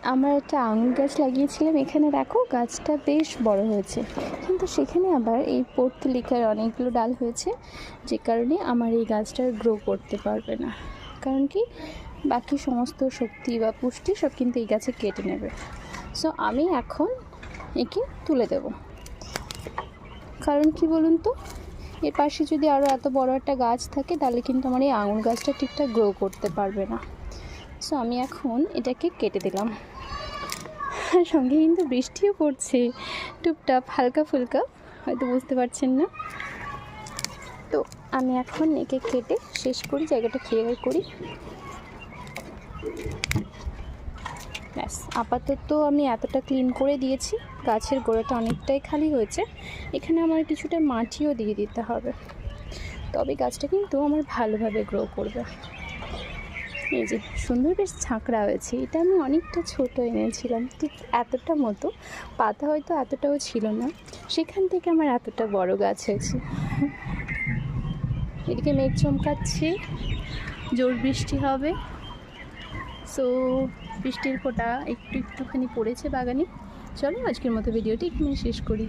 আমার একটা আঙুর গাছ লাগিয়েছিলাম, এখানে দেখো গাছটা বেশ বড় হয়েছে, কিন্তু সেখানে আবার এই পর্তুলিকার অনেকগুলো ডাল হয়েছে, যে কারণে আমার এই গাছটা গ্রো করতে পারবে না। কারণ কি, বাকি সমস্ত শক্তি বা পুষ্টি সব কিন্তু এই গাছে কেটে নেবে। সো আমি এখন একে তুলে দেব। কারণ কি বলুন তো, এর পাশে যদি আরও এত বড় একটা গাছ থাকে তাহলে কিন্তু আমার এই আঙুর গাছটা ঠিকঠাক গ্রো করতে পারবে না। সো আমি এখন এটাকে কেটে দিলাম। আর সঙ্গে কিন্তু বৃষ্টিও পড়ছে, টুপটাপ হালকা ফুলকা, হয়তো বুঝতে পারছেন না। তো আমি এখন একে কেটে শেষ করি, জায়গাটা ক্লিয়ার করি। ব্যাস, আপাতত আমি এতটা ক্লিন করে দিয়েছি। গাছের গোড়াটা অনেকটাই খালি হয়েছে, এখানে আমার কিছুটা মাটিও দিয়ে দিতে হবে, তবে গাছটা কিন্তু আমার ভালোভাবে গ্রো করবে। এই যে সুন্দর বেশ ঝাঁকড়া হয়েছে, এটা আমি অনেকটা ছোট এনেছিলাম, ঠিক এতটা মতো, পাতা হয়তো এতটাও ছিল না, সেখান থেকে আমার এতটা বড় গাছ হয়েছে। এদিকে মেঘ চমকাচ্ছে, জোর বৃষ্টি হবে। সো বৃষ্টির ফোঁটা একটুখানি পড়েছে বাগানে। চলো আজকের মতো ভিডিওটি এখানে শেষ করি।